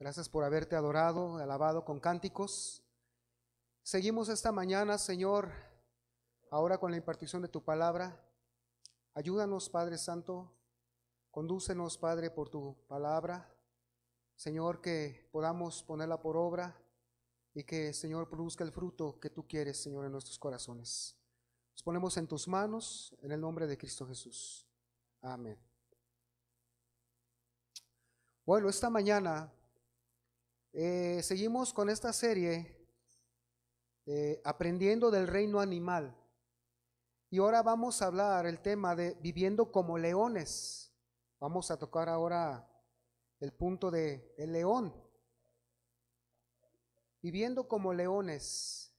Gracias por haberte adorado, alabado con cánticos. Seguimos esta mañana, Señor, ahora con la impartición de tu palabra. Ayúdanos, Padre Santo, condúcenos, Padre, por tu palabra. Señor, que podamos ponerla por obra y que, Señor, produzca el fruto que tú quieres, Señor, en nuestros corazones. Nos ponemos en tus manos, en el nombre de Cristo Jesús. Amén. Bueno, esta mañana seguimos con esta serie aprendiendo del reino animal. Y ahora vamos a hablar el tema de viviendo como leones. Vamos a tocar ahora el punto de el león. Viviendo como leones.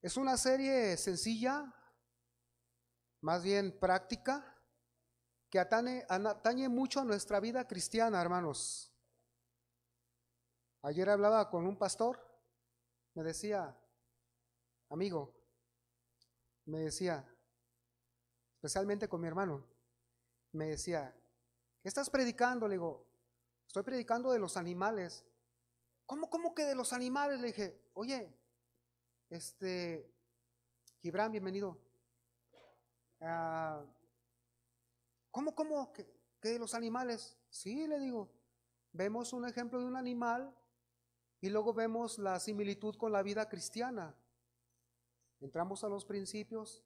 Es una serie sencilla, más bien práctica, que atañe mucho a nuestra vida cristiana, hermanos. Ayer hablaba con un pastor, me decía, amigo, me decía, especialmente con mi hermano, me decía, ¿qué estás predicando? Le digo, estoy predicando de los animales. ¿Cómo que de los animales? Le dije, oye, Gibran, bienvenido. ¿Cómo que de los animales? Sí, le digo, vemos un ejemplo de un animal y luego vemos la similitud con la vida cristiana. Entramos a los principios.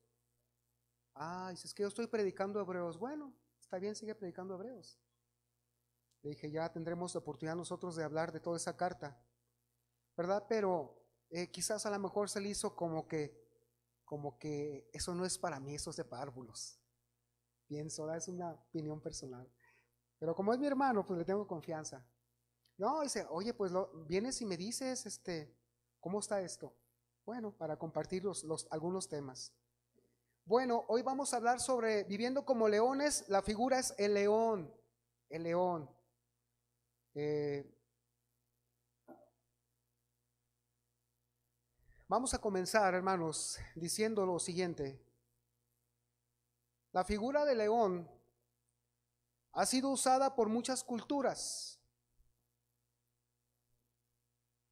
Dices que yo estoy predicando Hebreos. Bueno, está bien, sigue predicando Hebreos. Le dije, ya tendremos la oportunidad nosotros de hablar de toda esa carta, ¿verdad? Pero quizás a lo mejor se le hizo como que eso no es para mí, eso es de párvulos. Pienso, es una opinión personal. Pero como es mi hermano, pues le tengo confianza. No, dice, oye, pues vienes y me dices, ¿cómo está esto? Bueno, para compartir algunos temas. Bueno, hoy vamos a hablar sobre viviendo como leones. La figura es el león. El león. Vamos a comenzar, hermanos, diciendo lo siguiente. La figura del león ha sido usada por muchas culturas.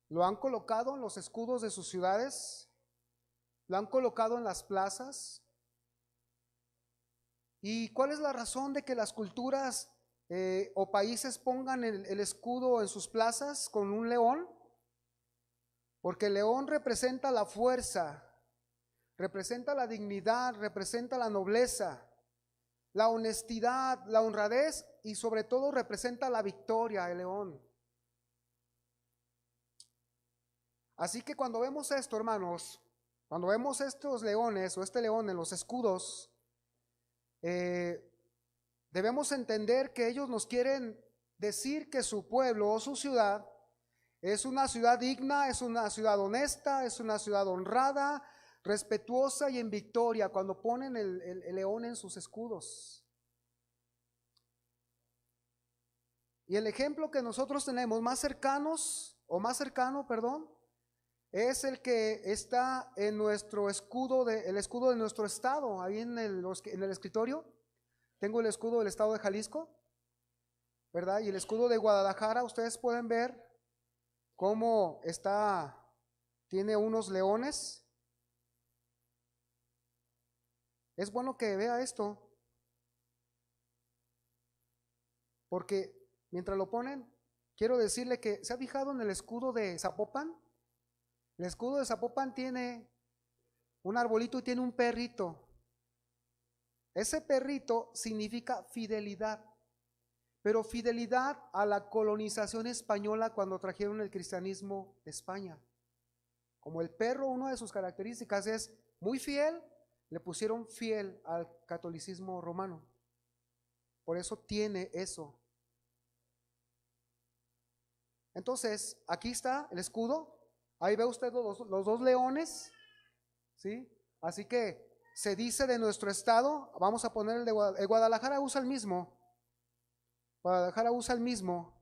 Lo han colocado en los escudos de sus ciudades, lo han colocado en las plazas. ¿Y cuál es la razón de que las culturas o países pongan el escudo en sus plazas con un león? Porque el león representa la fuerza, representa la dignidad, representa la nobleza, la honestidad, la honradez y sobre todo representa la victoria, el león. Así que cuando vemos esto, hermanos, cuando vemos estos leones o este león en los escudos, debemos entender que ellos nos quieren decir que su pueblo o su ciudad es una ciudad digna, es una ciudad honesta, es una ciudad honrada, respetuosa y en victoria cuando ponen el león en sus escudos. Y el ejemplo que nosotros tenemos más cercano, es el que está en nuestro escudo, el escudo de nuestro estado, ahí en el escritorio. Tengo el escudo del estado de Jalisco, ¿verdad? Y el escudo de Guadalajara, ustedes pueden ver cómo tiene unos leones. Es bueno que vea esto, porque mientras lo ponen, quiero decirle que, ¿se ha fijado en el escudo de Zapopan? El escudo de Zapopan tiene un arbolito y tiene un perrito. Ese perrito significa fidelidad, pero fidelidad a la colonización española cuando trajeron el cristianismo de España. Como el perro, una de sus características es muy fiel, le pusieron fiel al catolicismo romano. Por eso tiene eso. Entonces, aquí está el escudo. Ahí ve usted los dos leones, ¿sí? Así que se dice de nuestro estado, vamos a poner el de Guadalajara usa el mismo. Guadalajara usa el mismo.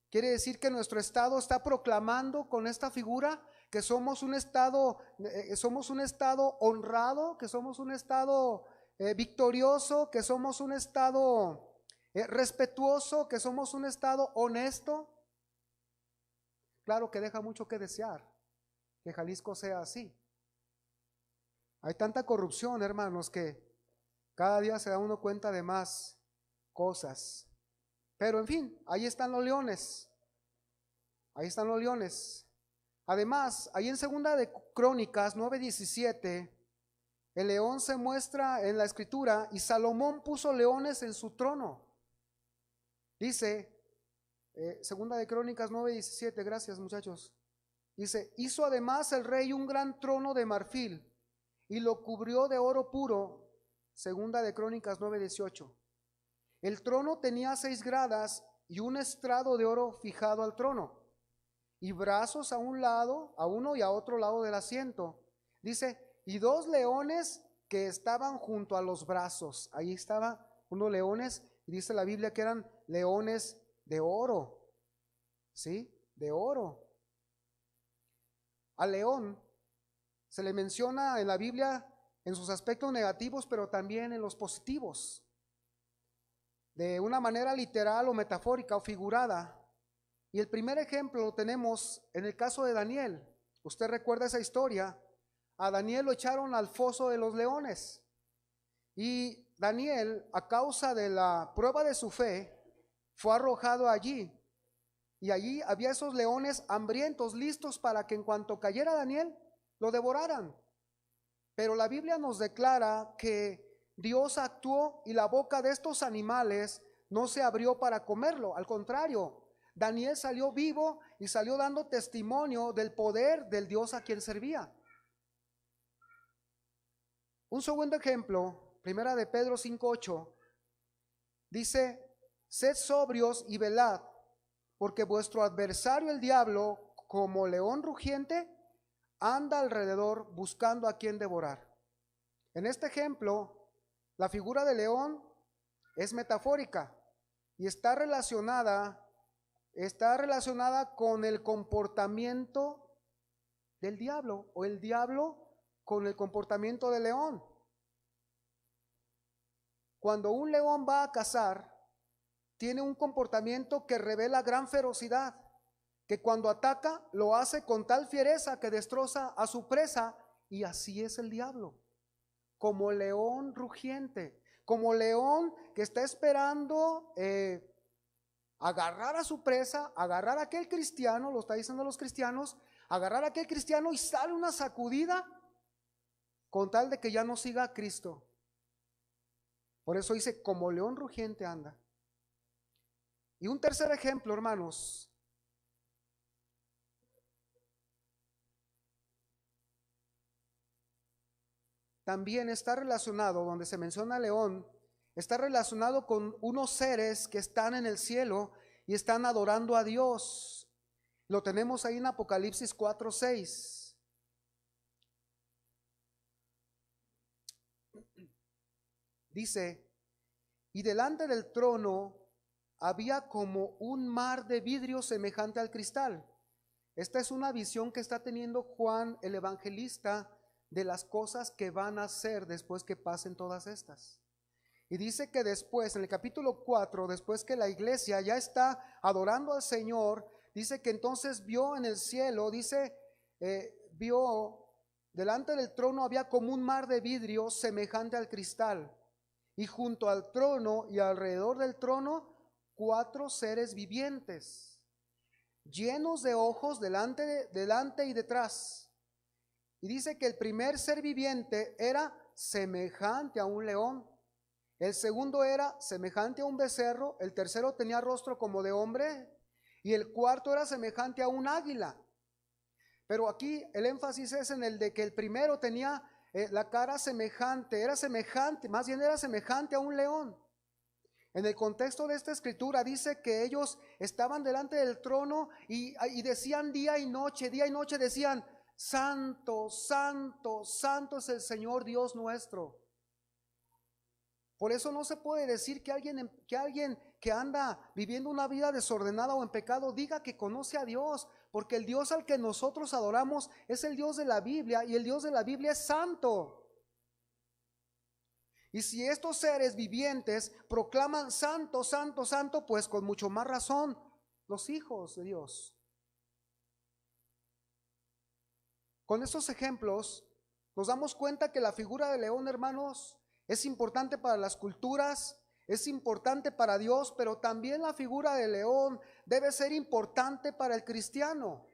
Quiere decir que nuestro estado está proclamando con esta figura que somos un estado honrado, que somos un estado victorioso, que somos un estado respetuoso, que somos un estado honesto. Claro que deja mucho que desear que Jalisco sea así. Hay tanta corrupción, hermanos, que cada día se da uno cuenta de más cosas. Pero en fin, ahí están los leones. Ahí están los leones. Además, ahí en Segunda de Crónicas 9:17, el león se muestra en la escritura, y Salomón puso leones en su trono. Dice, Segunda de Crónicas 9:17, gracias muchachos. Dice, hizo además el rey un gran trono de marfil y lo cubrió de oro puro. Segunda de Crónicas 9:18. El trono tenía 6 gradas y un estrado de oro fijado al trono, y brazos a un lado, a uno y a otro lado del asiento. Dice, y 2 leones que estaban junto a los brazos. Ahí estaban unos leones, y dice la Biblia que eran leones de oro. ¿Sí? De oro. Al león se le menciona en la Biblia en sus aspectos negativos, pero también en los positivos, de una manera literal o metafórica o figurada. Y el primer ejemplo lo tenemos en el caso de Daniel. Usted recuerda esa historia. A Daniel lo echaron al foso de los leones, y Daniel, a causa de la prueba de su fe, fue arrojado allí. Y allí había esos leones hambrientos, listos para que en cuanto cayera Daniel, lo devoraran. Pero la Biblia nos declara que Dios actuó y la boca de estos animales no se abrió para comerlo. Al contrario, Daniel salió vivo y salió dando testimonio del poder del Dios a quien servía. Un segundo ejemplo, primera de Pedro 5:8, dice, sed sobrios y velad, porque vuestro adversario el diablo, como león rugiente, anda alrededor buscando a quien devorar. En este ejemplo, la figura de león es metafórica y está relacionada con el comportamiento del diablo, o el diablo con el comportamiento del león. Cuando un león va a cazar, tiene un comportamiento que revela gran ferocidad, que cuando ataca lo hace con tal fiereza que destroza a su presa, y así es el diablo, como león rugiente, como león que está esperando agarrar a su presa, agarrar a aquel cristiano, lo está diciendo los cristianos, agarrar a aquel cristiano y sale una sacudida con tal de que ya no siga a Cristo. Por eso dice, como león rugiente anda. Y un tercer ejemplo, hermanos, también está relacionado, donde se menciona león, está relacionado con unos seres que están en el cielo y están adorando a Dios. Lo tenemos ahí en Apocalipsis 4:6. Dice, y delante del trono había como un mar de vidrio semejante al cristal. Esta es una visión que está teniendo Juan el evangelista de las cosas que van a hacer después que pasen todas estas. Y dice que después, en el capítulo 4, después que la iglesia ya está adorando al Señor, dice que entonces vio en el cielo, dice, vio delante del trono había como un mar de vidrio semejante al cristal, y junto al trono y alrededor del trono 4 seres vivientes, llenos de ojos delante y detrás. Y dice que el primer ser viviente era semejante a un león, el segundo era semejante a un becerro, el tercero tenía rostro como de hombre, y el cuarto era semejante a un águila. Pero aquí el énfasis es en el de que el primero tenía la cara semejante, era semejante, más bien era semejante a un león. En el contexto de esta escritura dice que ellos estaban delante del trono y decían día y noche decían, santo, santo, santo es el Señor Dios nuestro. Por eso no se puede decir que alguien que anda viviendo una vida desordenada o en pecado diga que conoce a Dios, porque el Dios al que nosotros adoramos es el Dios de la Biblia, y el Dios de la Biblia es santo. Y si estos seres vivientes proclaman santo, santo, santo, pues con mucho más razón los hijos de Dios. Con estos ejemplos nos damos cuenta que la figura del león, hermanos, es importante para las culturas, es importante para Dios, pero también la figura del león debe ser importante para el cristiano.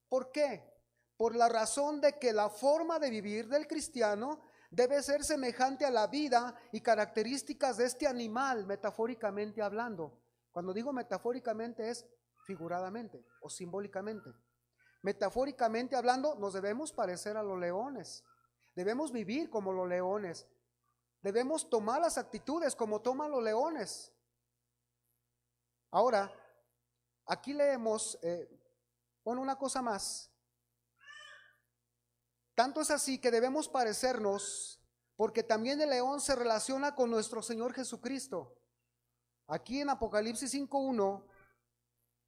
¿Por qué? Por la razón de que la forma de vivir del cristiano debe ser semejante a la vida y características de este animal, metafóricamente hablando. Cuando digo metafóricamente es figuradamente o simbólicamente. Metafóricamente hablando, nos debemos parecer a los leones. Debemos vivir como los leones. Debemos tomar las actitudes como toman los leones. Ahora, aquí leemos, una cosa más. Tanto es así que debemos parecernos, porque también el león se relaciona con nuestro Señor Jesucristo. Aquí en Apocalipsis 5:1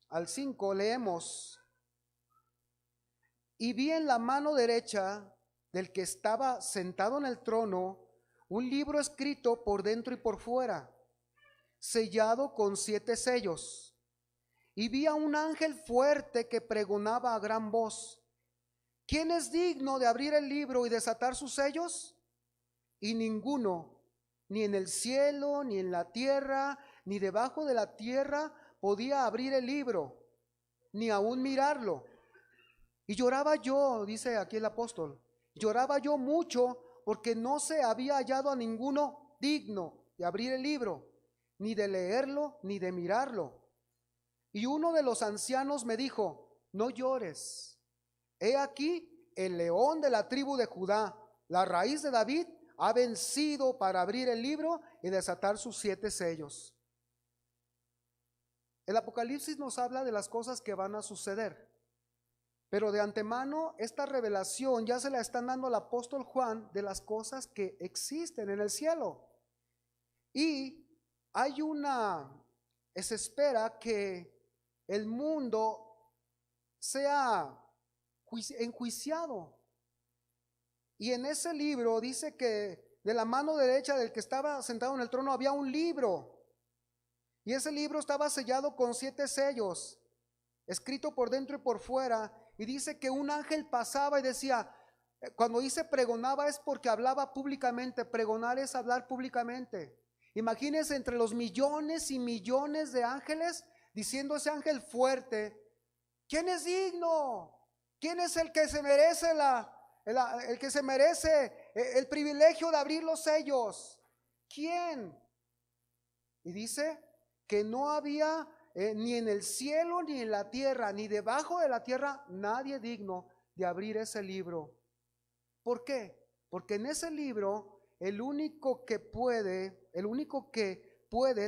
al 5 leemos: y vi en la mano derecha del que estaba sentado en el trono un libro escrito por dentro y por fuera, sellado con 7 sellos. Y vi a un ángel fuerte que pregonaba a gran voz: ¿quién es digno de abrir el libro y desatar sus sellos? Y ninguno, ni en el cielo, ni en la tierra, ni debajo de la tierra, podía abrir el libro, ni aún mirarlo. Y lloraba yo, dice aquí el apóstol, lloraba yo mucho porque no se había hallado a ninguno digno de abrir el libro, ni de leerlo, ni de mirarlo. Y uno de los ancianos me dijo: no llores, he aquí el león de la tribu de Judá, la raíz de David, ha vencido para abrir el libro y desatar sus 7 sellos. El Apocalipsis nos habla de las cosas que van a suceder, pero de antemano esta revelación ya se la están dando al apóstol Juan de las cosas que existen en el cielo. Y hay se espera que el mundo sea enjuiciado. Y en ese libro dice que de la mano derecha del que estaba sentado en el trono había un libro. Y ese libro estaba sellado con 7 sellos, escrito por dentro y por fuera. Y dice que un ángel pasaba y decía, cuando dice pregonaba es porque hablaba públicamente. Pregonar es hablar públicamente. Imagínense entre los millones y millones de ángeles diciendo ese ángel fuerte: ¿quién es digno? ¿Quién es el que se merece el que se merece el privilegio de abrir los sellos? ¿Quién? Y dice que no había ni en el cielo, ni en la tierra, ni debajo de la tierra, nadie digno de abrir ese libro. ¿Por qué? Porque en ese libro el único que puede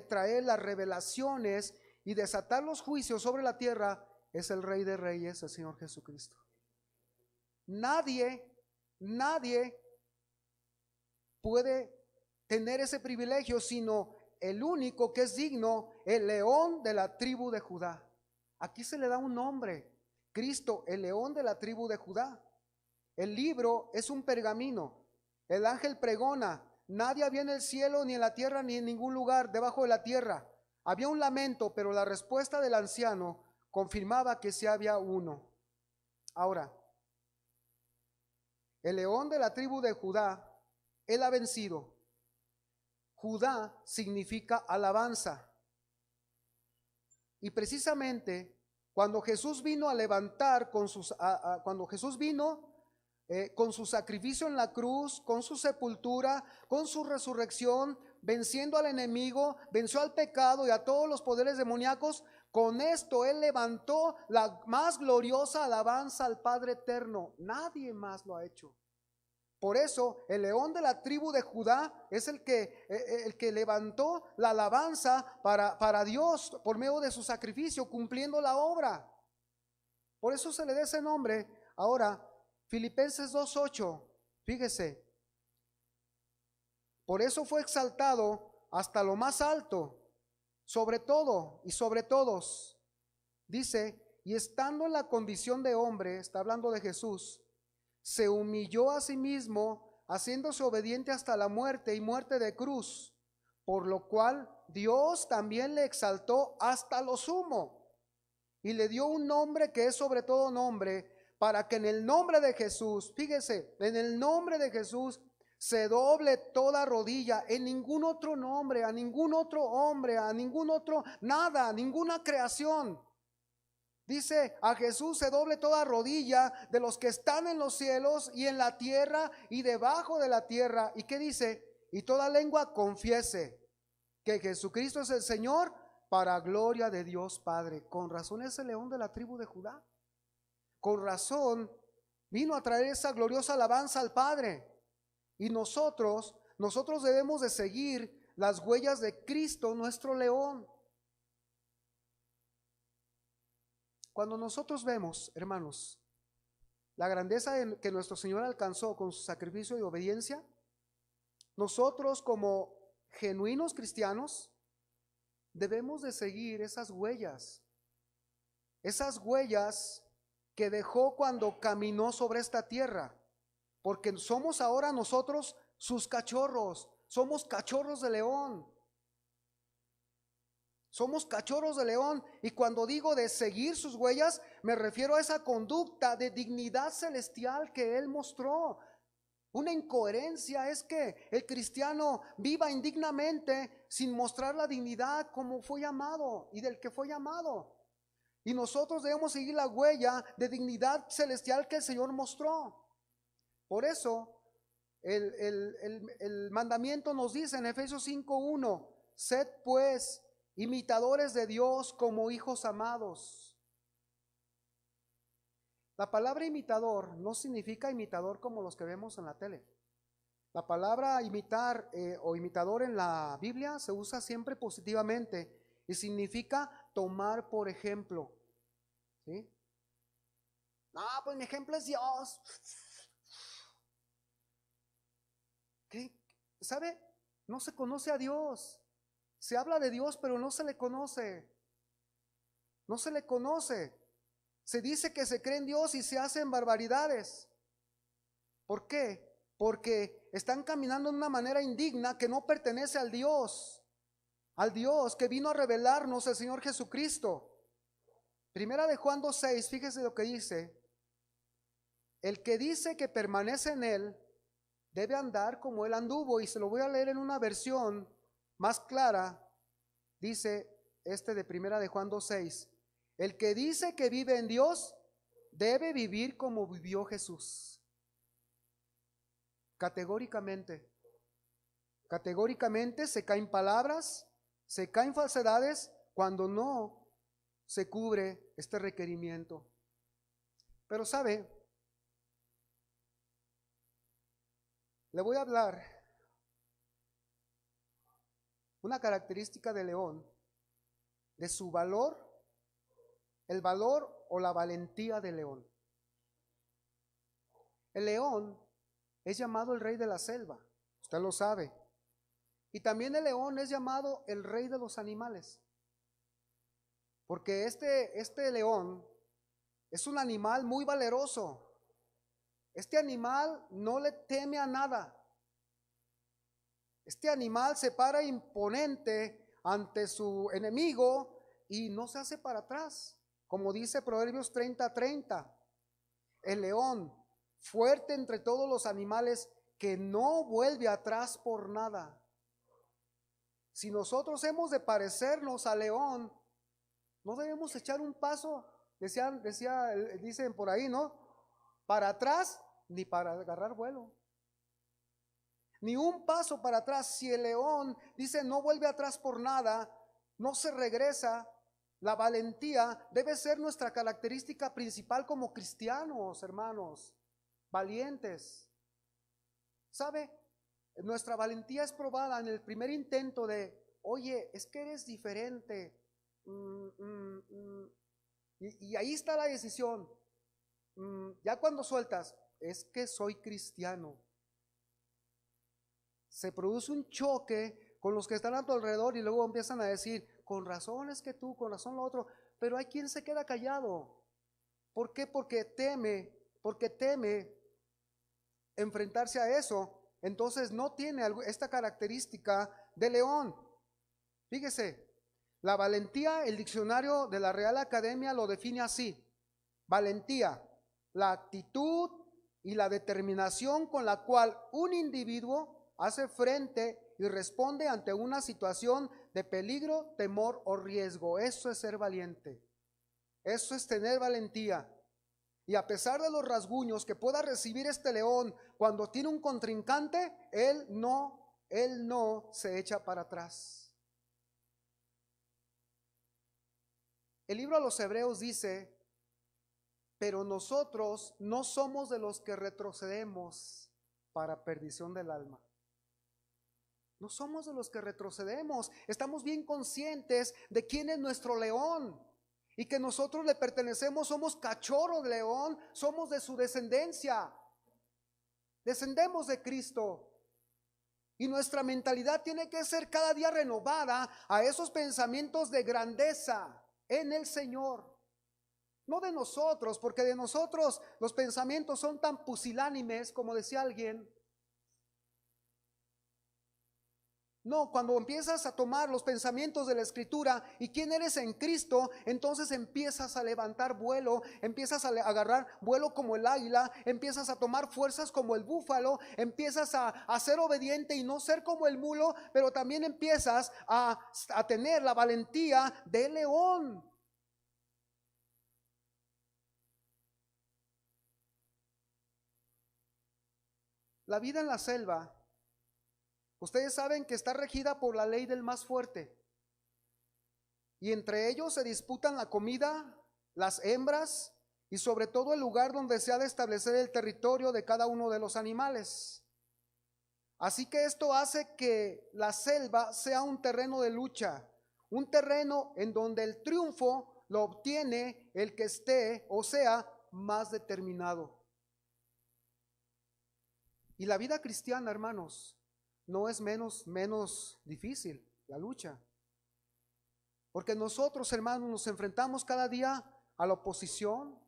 traer las revelaciones y desatar los juicios sobre la tierra es el Rey de Reyes, el Señor Jesucristo. Nadie puede tener ese privilegio sino el único que es digno, el león de la tribu de Judá. Aquí se le da un nombre: Cristo, el león de la tribu de Judá. El libro es un pergamino. El ángel pregona: nadie había en el cielo, ni en la tierra, ni en ningún lugar debajo de la tierra. Había un lamento, pero la respuesta del anciano confirmaba que sí había uno. Ahora, el león de la tribu de Judá, él ha vencido. Judá significa alabanza. Y precisamente cuando Jesús vino a levantar con su sacrificio en la cruz, con su sepultura, con su resurrección, venciendo al enemigo, venció al pecado y a todos los poderes demoníacos, con esto Él levantó la más gloriosa alabanza al Padre eterno. Nadie más lo ha hecho. Por eso el león de la tribu de Judá es el que levantó la alabanza para Dios por medio de su sacrificio, cumpliendo la obra. Por eso se le da ese nombre. Ahora, Filipenses 2:8, fíjese: por eso fue exaltado hasta lo más alto, sobre todo y sobre todos. Dice, y estando en la condición de hombre, está hablando de Jesús, se humilló a sí mismo, haciéndose obediente hasta la muerte y muerte de cruz, por lo cual Dios también le exaltó hasta lo sumo y le dio un nombre que es sobre todo nombre, para que en el nombre de Jesús, fíjese, en el nombre de Jesús se doble toda rodilla, en ningún otro nombre, a ningún otro hombre, a ningún otro nada, ninguna creación. Dice, a Jesús se doble toda rodilla de los que están en los cielos y en la tierra y debajo de la tierra. ¿Y qué dice? Y toda lengua confiese que Jesucristo es el Señor, para gloria de Dios Padre. Con razón es el león de la tribu de Judá. Con razón vino a traer esa gloriosa alabanza al Padre. Y nosotros debemos de seguir las huellas de Cristo, nuestro león. Cuando nosotros vemos, hermanos, la grandeza que nuestro Señor alcanzó con su sacrificio de obediencia, nosotros como genuinos cristianos debemos de seguir esas huellas que dejó cuando caminó sobre esta tierra, porque somos ahora nosotros sus cachorros, somos cachorros de león. Somos cachorros de león, y cuando digo de seguir sus huellas, me refiero a esa conducta de dignidad celestial que Él mostró. Una incoherencia es que el cristiano viva indignamente sin mostrar la dignidad como fue llamado y del que fue llamado. Y nosotros debemos seguir la huella de dignidad celestial que el Señor mostró. Por eso el mandamiento nos dice en Efesios 5:1, sed pues imitadores de Dios como hijos amados. La palabra imitador no significa imitador como los que vemos en la tele. La palabra imitar o imitador en la Biblia se usa siempre positivamente y significa tomar por ejemplo. ¿Sí? No, pues mi ejemplo es Dios. ¿Qué? ¿Sabe? No se conoce a Dios. Se habla de Dios, pero no se le conoce. No se le conoce. Se dice que se cree en Dios y se hacen barbaridades. ¿Por qué? Porque están caminando de una manera indigna que no pertenece al Dios que vino a revelarnos el Señor Jesucristo. Primera de Juan 2:6, fíjese lo que dice. El que dice que permanece en Él debe andar como Él anduvo, y se lo voy a leer en una versión más clara. Dice de Primera de Juan 2:6, el que dice que vive en Dios debe vivir como vivió Jesús. Categóricamente se caen palabras, se caen falsedades cuando no se cubre este requerimiento. Pero sabe, le voy a hablar una característica del león, de su valor, el valor o la valentía del león. El león es llamado el rey de la selva, usted lo sabe. Y también el león es llamado el rey de los animales. Porque este león es un animal muy valeroso. Este animal no le teme a nada. Este animal se para imponente ante su enemigo y no se hace para atrás. Como dice Proverbios 30:30, el león, fuerte entre todos los animales, que no vuelve atrás por nada. Si nosotros hemos de parecernos al león, no debemos echar un paso, dicen por ahí, ¿no? Para atrás, ni para agarrar vuelo. Ni un paso para atrás. Si el león dice no vuelve atrás por nada, no se regresa, la valentía debe ser nuestra característica principal como cristianos, hermanos, valientes. ¿Sabe? Nuestra valentía es probada en el primer intento de, oye, es que eres diferente. Y ahí está la decisión. Ya cuando sueltas, es que soy cristiano. Se produce un choque con los que están a tu alrededor y luego empiezan a decir, con razón es que tú, con razón lo otro. Pero hay quien se queda callado. ¿Por qué? Porque teme enfrentarse a eso. entonces no tiene esta característica de león. Fíjese, la valentía, el diccionario de la Real Academia lo define así: valentía, la actitud y la determinación con la cual un individuo hace frente y responde ante una situación de peligro, temor o riesgo. Eso es ser valiente. Eso es tener valentía. Y a pesar de los rasguños que pueda recibir este león cuando tiene un contrincante, él no se echa para atrás. El libro a los Hebreos dice: pero nosotros no somos de los que retrocedemos para perdición del alma. No somos de los que retrocedemos. Estamos bien conscientes de quién es nuestro león y que nosotros le pertenecemos. Somos cachorro de león, somos de su descendencia, descendemos de Cristo. Y nuestra mentalidad tiene que ser cada día renovada a esos pensamientos de grandeza en el Señor. No de nosotros, porque de nosotros los pensamientos son tan pusilánimes, como decía alguien. No, cuando empiezas a tomar los pensamientos de la Escritura y quién eres en Cristo, entonces empiezas a levantar vuelo, empiezas a agarrar vuelo como el águila, empiezas a tomar fuerzas como el búfalo, empiezas a ser obediente y no ser como el mulo, pero también empiezas a tener la valentía del león. La vida en la selva, ustedes saben que está regida por la ley del más fuerte. Y entre ellos se disputan la comida, las hembras y sobre todo el lugar donde se ha de establecer el territorio de cada uno de los animales. Así que esto hace que la selva sea un terreno de lucha, un terreno en donde el triunfo lo obtiene el que esté, o sea, más determinado. Y la vida cristiana, hermanos, no es menos difícil la lucha. Porque nosotros, hermanos, nos enfrentamos cada día a la oposición.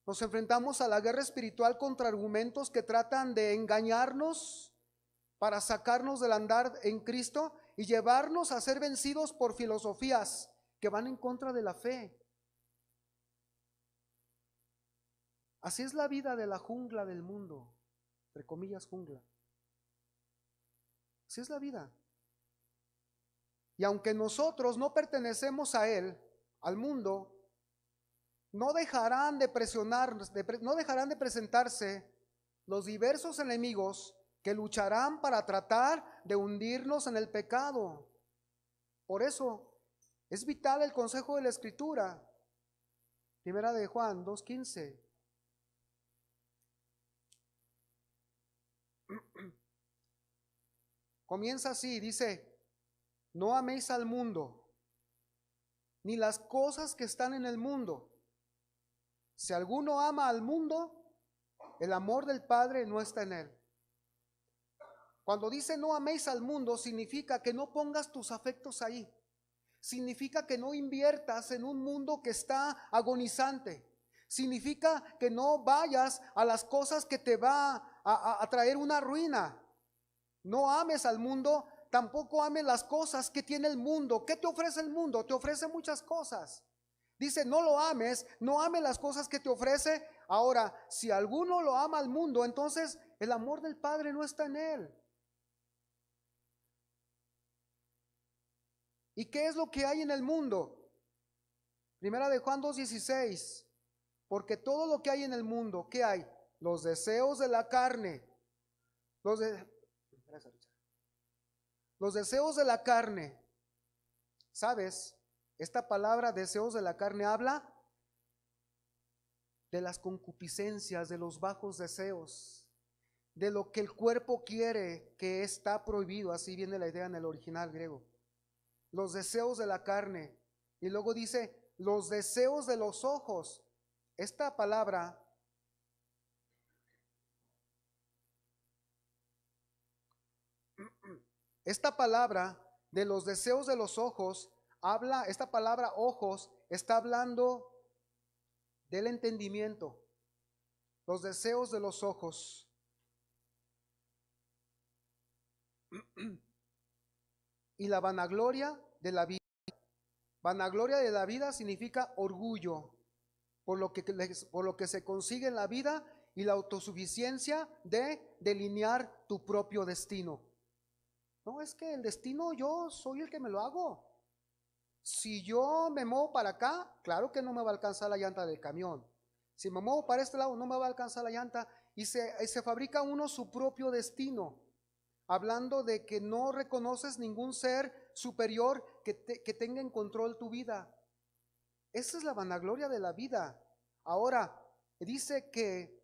Nos enfrentamos a la guerra espiritual contra argumentos que tratan de engañarnos para sacarnos del andar en Cristo y llevarnos a ser vencidos por filosofías que van en contra de la fe. Así es la vida de la jungla del mundo, entre comillas jungla. Así es la vida. Y aunque nosotros no pertenecemos a él, al mundo, no dejarán de no dejarán de presentarse los diversos enemigos que lucharán para tratar de hundirnos en el pecado. Por eso es vital el consejo de la Escritura. Primera de Juan 2:15. Comienza así, dice: no améis al mundo, ni las cosas que están en el mundo. Si alguno ama al mundo, el amor del Padre no está en él. Cuando dice no améis al mundo, significa que no pongas tus afectos ahí. Significa que no inviertas en un mundo que está agonizante. Significa que no vayas a las cosas que te va a traer una ruina. No ames al mundo, tampoco ames las cosas que tiene el mundo. ¿Qué te ofrece el mundo? Te ofrece muchas cosas. Dice, no lo ames, no ames las cosas que te ofrece. Ahora, si alguno lo ama al mundo, entonces el amor del Padre no está en él. ¿Y qué es lo que hay en el mundo? Primera de Juan 2:16. Porque todo lo que hay en el mundo, ¿qué hay? Los deseos de la carne, los deseos de la carne. ¿Sabes? Esta palabra deseos de la carne habla de las concupiscencias, de los bajos deseos, de lo que el cuerpo quiere, que está prohibido. Así viene la idea en el original griego. Los deseos de la carne. Y luego dice los deseos de los ojos. Esta palabra de los deseos de los ojos habla, esta palabra ojos está hablando del entendimiento. Los deseos de los ojos. y la vanagloria de la vida. Vanagloria de la vida significa orgullo por lo que se consigue en la vida y la autosuficiencia de delinear tu propio destino. No, es que el destino yo soy el que me lo hago. Si yo me muevo para acá, claro que no me va a alcanzar la llanta del camión. Si me muevo para este lado, no me va a alcanzar la llanta. Y se fabrica uno su propio destino, hablando de que no reconoces ningún ser superior que tenga en control tu vida. Esa es la vanagloria de la vida. Ahora, dice que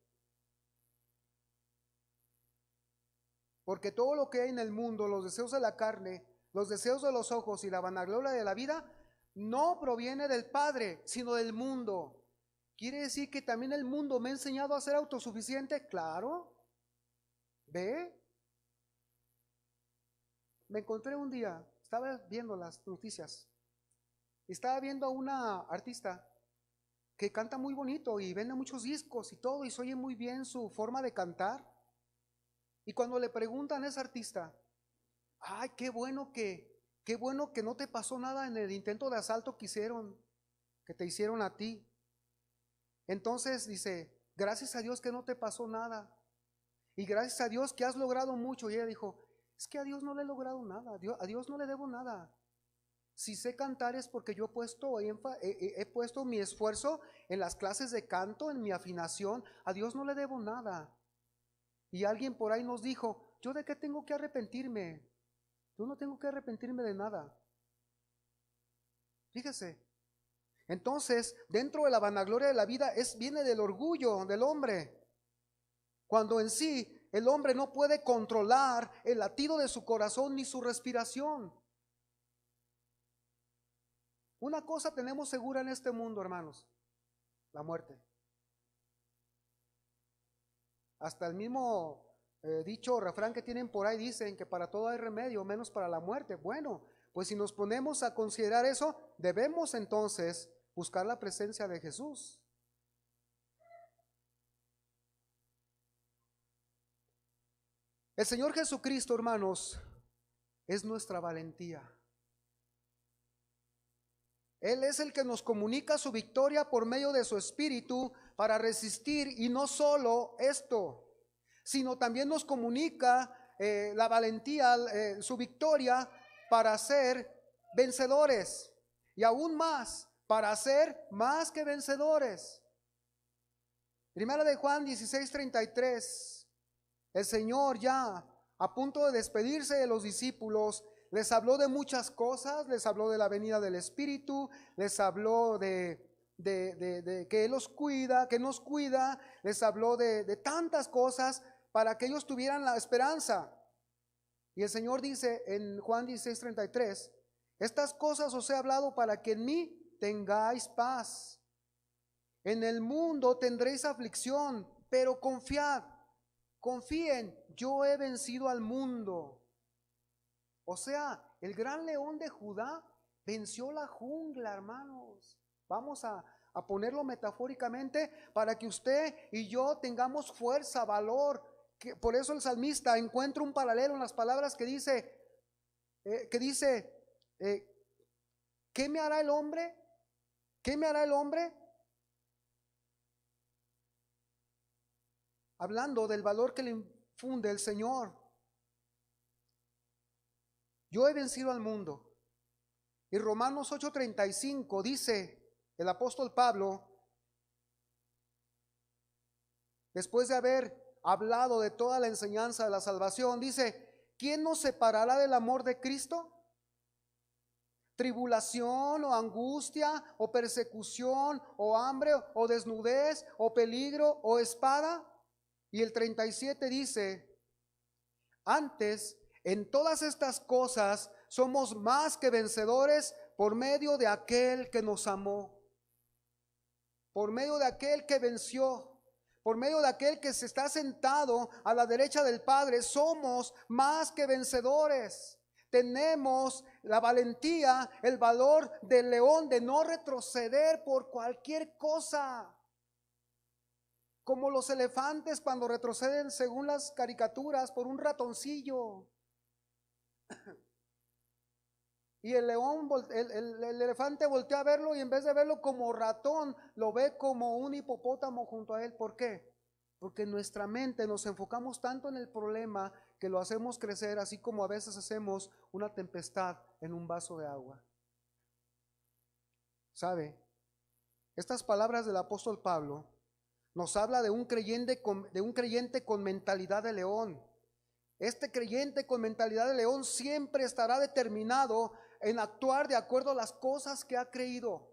porque todo lo que hay en el mundo, los deseos de la carne, los deseos de los ojos y la vanagloria de la vida, no proviene del Padre, sino del mundo. ¿Quiere decir que también el mundo me ha enseñado a ser autosuficiente? Claro. ¿Ve? Me encontré un día, estaba viendo las noticias, estaba viendo a una artista que canta muy bonito y vende muchos discos y todo, y se oye muy bien su forma de cantar. Y cuando le preguntan a esa artista, ay, qué bueno que no te pasó nada en el intento de asalto que te hicieron a ti. Entonces dice, gracias a Dios que no te pasó nada. Y gracias a Dios que has logrado mucho. Y ella dijo, es que a Dios no le he logrado nada, a Dios no le debo nada. Si sé cantar es porque yo he puesto mi esfuerzo en las clases de canto, en mi afinación. A Dios no le debo nada. Y alguien por ahí nos dijo, ¿yo de qué tengo que arrepentirme? Yo no tengo que arrepentirme de nada. Fíjese. Entonces, dentro de la vanagloria de la vida viene del orgullo del hombre. Cuando en sí el hombre no puede controlar el latido de su corazón ni su respiración. Una cosa tenemos segura en este mundo, hermanos, la muerte. Hasta el mismo dicho o refrán que tienen por ahí dicen que para todo hay remedio, menos para la muerte. Bueno, pues si nos ponemos a considerar eso, debemos entonces buscar la presencia de Jesús. El Señor Jesucristo, hermanos, es nuestra valentía. Él es el que nos comunica su victoria por medio de su Espíritu para resistir, y no solo esto, sino también nos comunica la valentía, su victoria para ser vencedores, y aún más, para ser más que vencedores. Primera de Juan 16:33. El Señor, ya a punto de despedirse de los discípulos, les habló de muchas cosas. Les habló de la venida del Espíritu, les habló de que Él los cuida, que nos cuida, les habló de tantas cosas para que ellos tuvieran la esperanza. Y el Señor dice en Juan 16:33, estas cosas os he hablado para que en mí tengáis paz. En el mundo tendréis aflicción, pero confiad. Confíen, yo he vencido al mundo. O sea, el gran león de Judá venció la jungla, hermanos. Vamos a ponerlo metafóricamente para que usted y yo tengamos fuerza, valor. Por eso el salmista encuentra un paralelo en las palabras que dice, ¿qué me hará el hombre? ¿Qué me hará el hombre? Hablando del valor que le infunde el Señor. Yo he vencido al mundo. Y Romanos 8:35 dice el apóstol Pablo, después de haber hablado de toda la enseñanza de la salvación, dice, ¿quién nos separará del amor de Cristo? ¿Tribulación o angustia o persecución o hambre o desnudez o peligro o espada? Y el 37 dice, antes, en todas estas cosas somos más que vencedores por medio de aquel que nos amó, por medio de aquel que venció, por medio de aquel que se está sentado a la derecha del Padre. Somos más que vencedores. Tenemos la valentía, el valor del león de no retroceder por cualquier cosa. Como los elefantes cuando retroceden según las caricaturas por un ratoncillo. Y el león, el elefante voltea a verlo y en vez de verlo como ratón, lo ve como un hipopótamo junto a él. ¿Por qué? Porque en nuestra mente nos enfocamos tanto en el problema que lo hacemos crecer, así como a veces hacemos una tempestad en un vaso de agua. ¿Sabe? Estas palabras del apóstol Pablo nos habla de un creyente con mentalidad de león. Este creyente con mentalidad de león siempre estará determinado en actuar de acuerdo a las cosas que ha creído.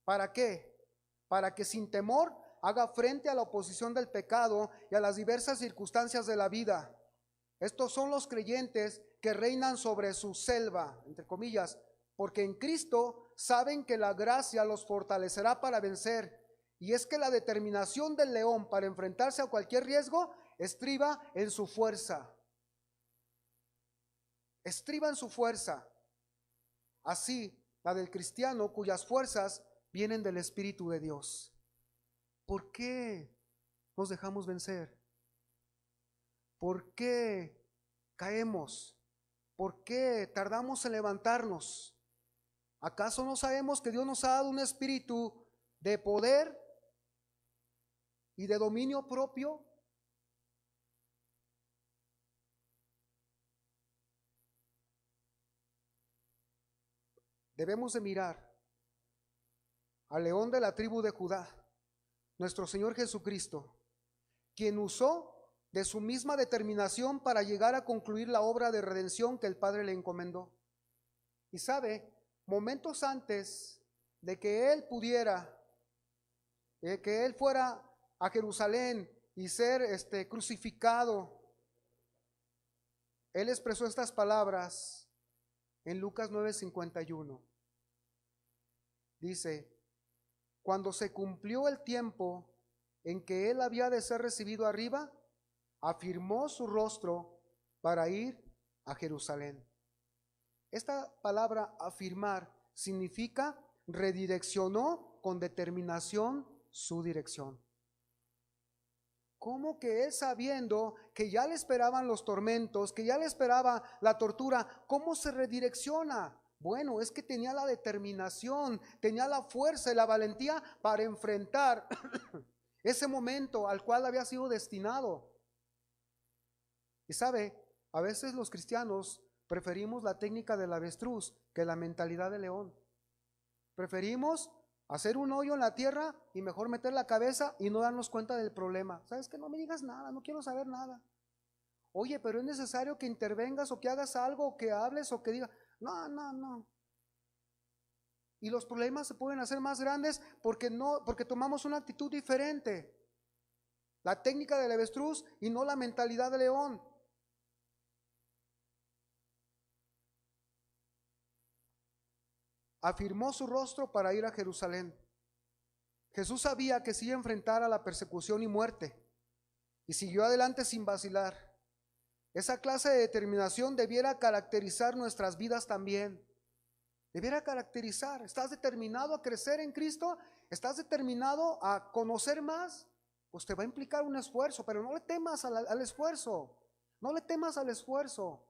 ¿Para qué? Para que sin temor haga frente a la oposición del pecado y a las diversas circunstancias de la vida. Estos son los creyentes que reinan sobre su selva, entre comillas, porque en Cristo saben que la gracia los fortalecerá para vencer. Y es que la determinación del león para enfrentarse a cualquier riesgo estriba en su fuerza. Estriba en su fuerza. Así, la del cristiano cuyas fuerzas vienen del Espíritu de Dios. ¿Por qué nos dejamos vencer? ¿Por qué caemos? ¿Por qué tardamos en levantarnos? ¿Acaso no sabemos que Dios nos ha dado un espíritu de poder y de dominio propio? Debemos de mirar al león de la tribu de Judá, nuestro Señor Jesucristo, quien usó de su misma determinación para llegar a concluir la obra de redención que el Padre le encomendó. Y sabe, momentos antes de que él pudiera, que él fuera a Jerusalén y ser crucificado, él expresó estas palabras en Lucas 9:51. Dice: cuando se cumplió el tiempo en que él había de ser recibido arriba, afirmó su rostro para ir a Jerusalén. Esta palabra afirmar significa redireccionó con determinación su dirección. ¿Cómo que él, sabiendo que ya le esperaban los tormentos, que ya le esperaba la tortura, cómo se redirecciona? Bueno, es que tenía la determinación, tenía la fuerza y la valentía para enfrentar ese momento al cual había sido destinado. Y sabe, a veces los cristianos preferimos la técnica del avestruz que la mentalidad de león. Preferimos hacer un hoyo en la tierra y mejor meter la cabeza y no darnos cuenta del problema. ¿Sabes qué? No me digas nada, no quiero saber nada. Oye, pero es necesario que intervengas o que hagas algo, o que hables o que digas. No, no, no. Y los problemas se pueden hacer más grandes porque tomamos una actitud diferente. La técnica del avestruz y no la mentalidad de león. Afirmó su rostro para ir a Jerusalén. Jesús sabía que se iba a enfrentar a la persecución y muerte y siguió adelante sin vacilar. Esa clase de determinación debiera caracterizar nuestras vidas también. Debiera caracterizar. ¿Estás determinado a crecer en Cristo? ¿Estás determinado a conocer más? Pues te va a implicar un esfuerzo, pero no le temas al esfuerzo. No le temas al esfuerzo.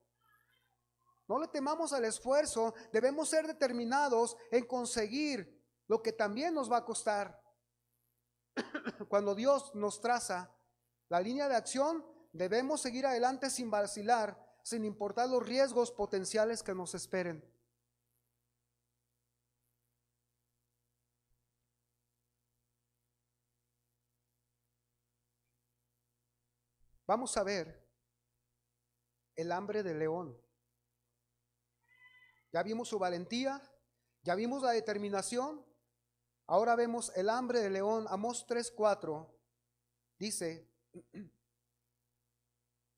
No le temamos al esfuerzo. Debemos ser determinados en conseguir lo que también nos va a costar. Cuando Dios nos traza la línea de acción, debemos seguir adelante sin vacilar, sin importar los riesgos potenciales que nos esperen. Vamos a ver el hambre del león. Ya vimos su valentía, ya vimos la determinación. Ahora vemos el hambre del león. Amós 3:4 dice: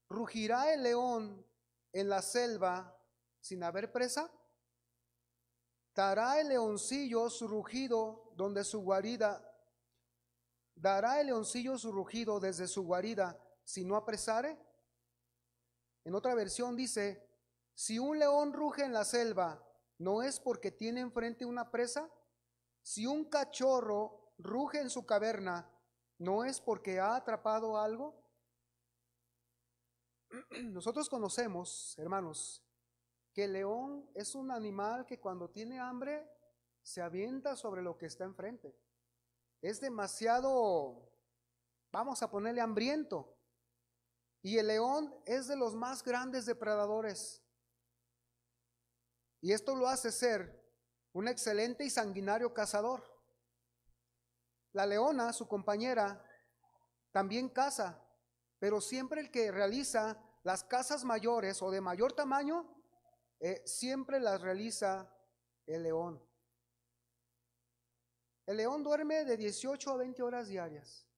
¿rugirá el león en la selva sin haber presa? ¿Dará el leoncillo su rugido donde su guarida? ¿Dará el leoncillo su rugido desde su guarida si no apresare? En otra versión dice: si un león ruge en la selva, ¿no es porque tiene enfrente una presa? Si un cachorro ruge en su caverna, ¿no es porque ha atrapado algo? nosotros conocemos, hermanos, que el león es un animal que cuando tiene hambre se avienta sobre lo que está enfrente. Es demasiado, vamos a ponerle hambriento. Y el león es de los más grandes depredadores. Y esto lo hace ser un excelente y sanguinario cazador. La leona, su compañera, también caza, pero siempre el que realiza las cazas mayores o de mayor tamaño, siempre las realiza el león. El león duerme de 18 a 20 horas diarias,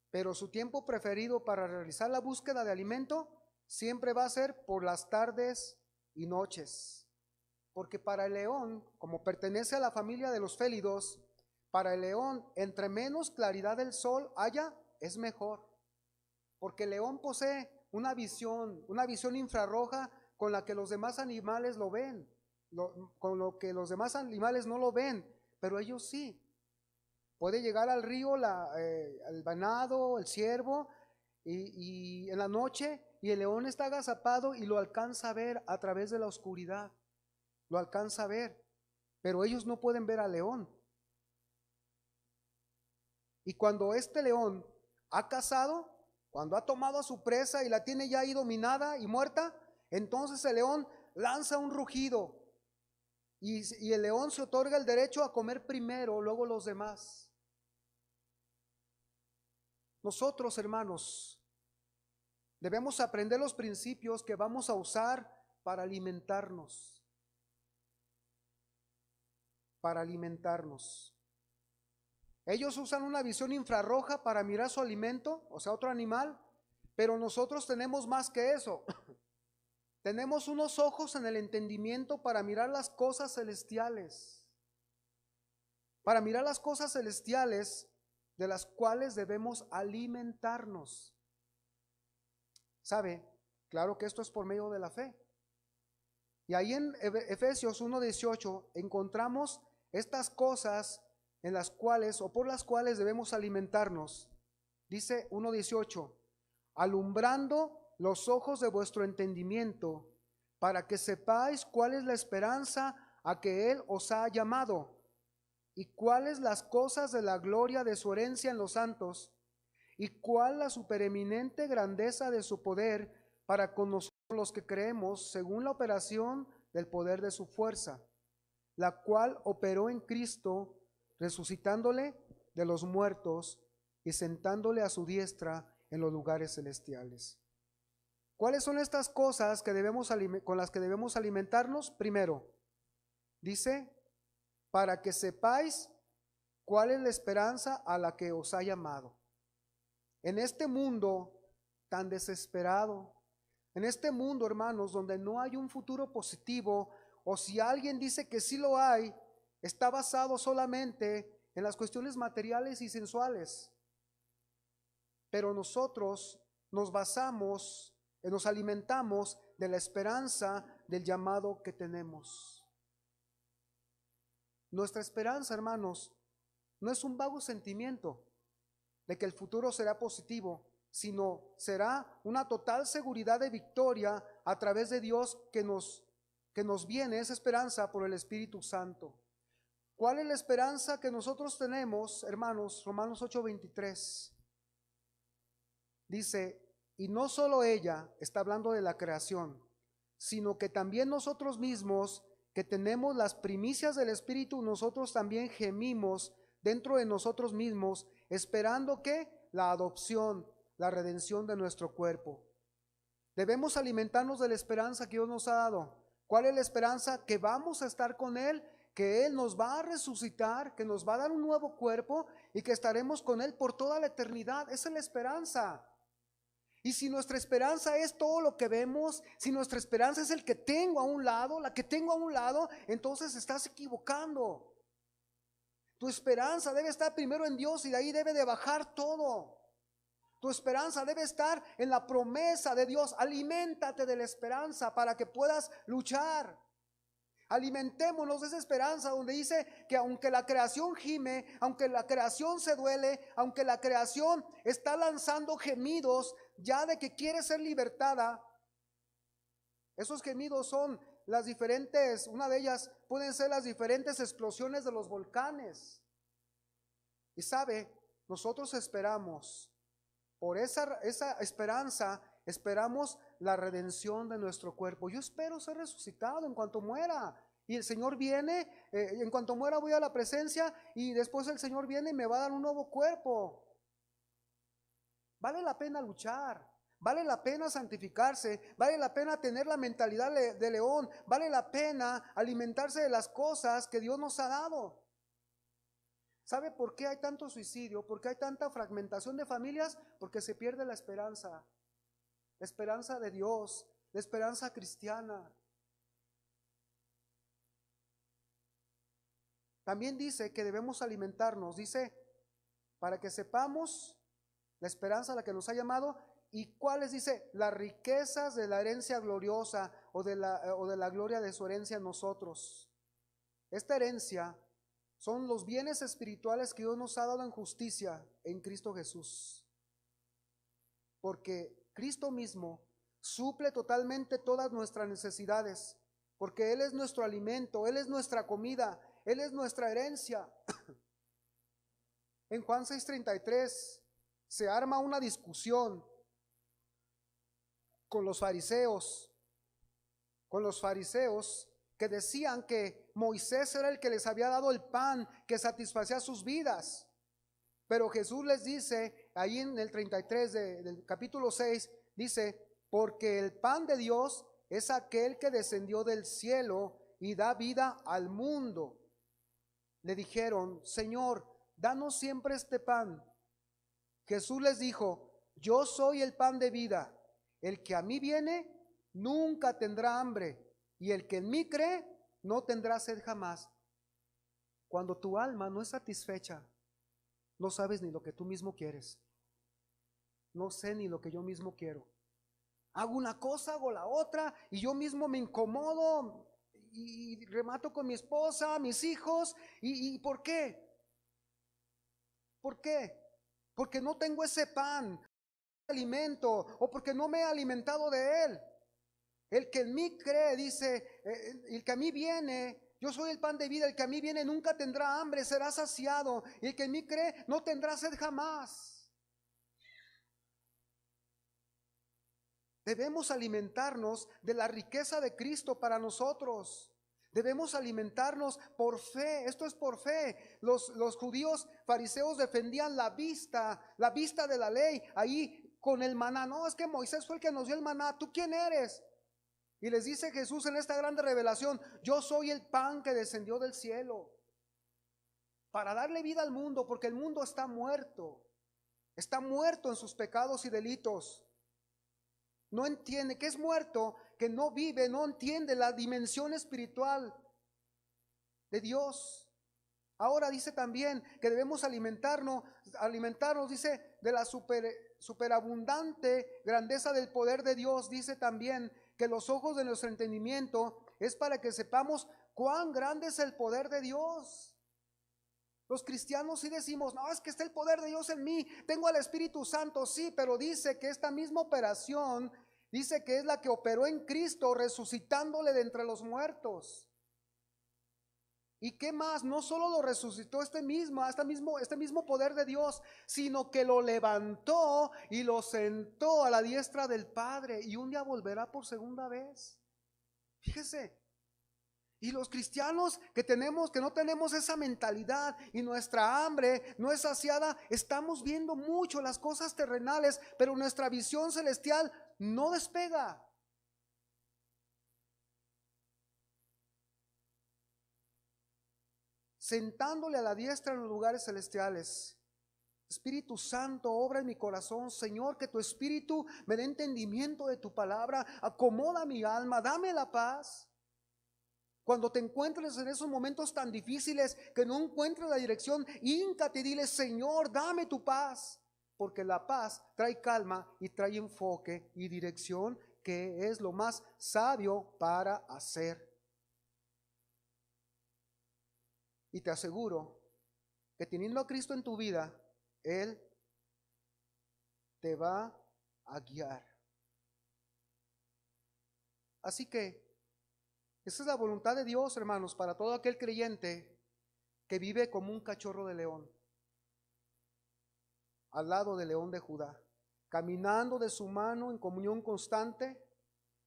pero su tiempo preferido para realizar la búsqueda de alimento siempre va a ser por las tardes y noches. Porque para el león, como pertenece a la familia de los félidos, para el león, entre menos claridad del sol haya, es mejor. Porque el león posee una visión infrarroja con la que los demás animales lo ven, con lo que los demás animales no lo ven, pero ellos sí. Puede llegar al río el venado, el ciervo, y en la noche, y el león está agazapado y lo alcanza a ver a través de la oscuridad. Lo alcanza a ver, pero ellos no pueden ver al león. Y cuando este león ha cazado, cuando ha tomado a su presa y la tiene ya ahí dominada y muerta, entonces el león lanza un rugido y el león se otorga el derecho a comer primero, luego los demás. Nosotros, hermanos, debemos aprender los principios que vamos a usar para alimentarnos. Para alimentarnos. Ellos usan una visión infrarroja para mirar su alimento, o sea, otro animal, pero nosotros tenemos más que eso. Tenemos unos ojos en el entendimiento para mirar las cosas celestiales. Para mirar las cosas celestiales de las cuales debemos alimentarnos. ¿Sabe? Claro que esto es por medio de la fe. Y ahí en Efesios 1:18 encontramos estas cosas en las cuales o por las cuales debemos alimentarnos. Dice 1:18, alumbrando los ojos de vuestro entendimiento, para que sepáis cuál es la esperanza a que Él os ha llamado, y cuáles las cosas de la gloria de su herencia en los santos, y cuál la supereminente grandeza de su poder para con nosotros los que creemos, según la operación del poder de su fuerza, la cual operó en Cristo, resucitándole de los muertos y sentándole a su diestra en los lugares celestiales. ¿Cuáles son estas cosas que con las que debemos alimentarnos? Primero, dice, para que sepáis cuál es la esperanza a la que os ha llamado. En este mundo tan desesperado, en este mundo, hermanos, donde no hay un futuro positivo, o si alguien dice que sí lo hay, está basado solamente en las cuestiones materiales y sensuales. Pero nosotros nos alimentamos de la esperanza del llamado que tenemos. Nuestra esperanza, hermanos, no es un vago sentimiento de que el futuro será positivo, sino será una total seguridad de victoria a través de Dios que nos viene esa esperanza por el Espíritu Santo. ¿Cuál es la esperanza que nosotros tenemos, hermanos? Romanos 8:23 dice, y no solo ella, está hablando de la creación, sino que también nosotros mismos, que tenemos las primicias del Espíritu, nosotros también gemimos dentro de nosotros mismos, esperando que la adopción, la redención de nuestro cuerpo. Debemos alimentarnos de la esperanza que Dios nos ha dado. ¿Cuál es la esperanza? Que vamos a estar con Él, que Él nos va a resucitar, que nos va a dar un nuevo cuerpo y que estaremos con Él por toda la eternidad. Esa es la esperanza. Y si nuestra esperanza es todo lo que vemos, si nuestra esperanza es el que tengo a un lado, la que tengo a un lado, entonces estás equivocando. Tu esperanza debe estar primero en Dios y de ahí debe de bajar todo. Tu esperanza debe estar en la promesa de Dios. Aliméntate de la esperanza para que puedas luchar. Alimentémonos de esa esperanza donde dice que aunque la creación gime, aunque la creación se duele, aunque la creación está lanzando gemidos ya de que quiere ser libertada. Esos gemidos son las diferentes, una de ellas pueden ser las diferentes explosiones de los volcanes. Y sabe, nosotros esperamos, por esa esperanza, esperamos la redención de nuestro cuerpo. Yo espero ser resucitado en cuanto muera. Y el Señor viene, en cuanto muera voy a la presencia y después el Señor viene y me va a dar un nuevo cuerpo. Vale la pena luchar, vale la pena santificarse, vale la pena tener la mentalidad de león, vale la pena alimentarse de las cosas que Dios nos ha dado. ¿Sabe por qué hay tanto suicidio? ¿Por qué hay tanta fragmentación de familias? Porque se pierde la esperanza de Dios, la esperanza cristiana. También dice que debemos alimentarnos, dice, para que sepamos la esperanza a la que nos ha llamado y cuáles, dice, las riquezas de la herencia gloriosa o de la gloria de su herencia en nosotros. Esta herencia son los bienes espirituales que Dios nos ha dado en justicia en Cristo Jesús. Porque Cristo mismo suple totalmente todas nuestras necesidades, porque Él es nuestro alimento, Él es nuestra comida, Él es nuestra herencia. En Juan 6:33 se arma una discusión con los fariseos que decían que Moisés era el que les había dado el pan que satisfacía sus vidas. Pero Jesús les dice, ahí en el 33 del capítulo 6, dice, porque el pan de Dios es aquel que descendió del cielo y da vida al mundo. Le dijeron, Señor, danos siempre este pan. Jesús les dijo, yo soy el pan de vida. El que a mí viene nunca tendrá hambre, y el que en mí cree no tendrá sed jamás. Cuando tu alma no es satisfecha, no sabes ni lo que tú mismo quieres. No sé ni lo que yo mismo quiero. Hago una cosa, hago la otra, y yo mismo me incomodo y remato con mi esposa, mis hijos. ¿Y por qué? ¿Por qué? Porque no tengo ese pan, alimento, o porque no me he alimentado de él. El que en mí cree, dice, el que a mí viene, yo soy el pan de vida, el que a mí viene nunca tendrá hambre, será saciado, y el que en mí cree no tendrá sed jamás. Debemos alimentarnos de la riqueza de Cristo para nosotros. Debemos alimentarnos por fe. Esto es por fe. Los judíos fariseos defendían la vista de la ley. Ahí con el maná. No, es que Moisés fue el que nos dio el maná. ¿Tú quién eres? Y les dice Jesús en esta grande revelación, yo soy el pan que descendió del cielo para darle vida al mundo, porque el mundo está muerto en sus pecados y delitos. No entiende que es muerto, que no vive, no entiende la dimensión espiritual de Dios. Ahora dice también que debemos alimentarnos, dice, de la superabundante grandeza del poder de Dios. Dice también que los ojos de nuestro entendimiento es para que sepamos cuán grande es el poder de Dios. Los cristianos sí decimos, no, es que está el poder de Dios en mí, tengo al Espíritu Santo, sí, pero dice que esta misma operación, dice que es la que operó en Cristo, resucitándole de entre los muertos. ¿Y qué más? No solo lo resucitó este mismo poder de Dios, sino que lo levantó y lo sentó a la diestra del Padre, y un día volverá por segunda vez. Fíjese. Y los cristianos que no tenemos esa mentalidad y nuestra hambre no es saciada, estamos viendo mucho las cosas terrenales, pero nuestra visión celestial no despega. Sentándole a la diestra en los lugares celestiales. Espíritu Santo, obra en mi corazón, Señor, que tu Espíritu me dé entendimiento de tu palabra, acomoda mi alma, dame la paz. Cuando te encuentres en esos momentos tan difíciles que no encuentres la dirección, híncate y dile, Señor, dame tu paz, porque la paz trae calma y trae enfoque y dirección, que es lo más sabio para hacer. Y te aseguro que teniendo a Cristo en tu vida, Él te va a guiar. Así que esa es la voluntad de Dios, hermanos, para todo aquel creyente que vive como un cachorro de león, al lado del león de Judá, caminando de su mano en comunión constante.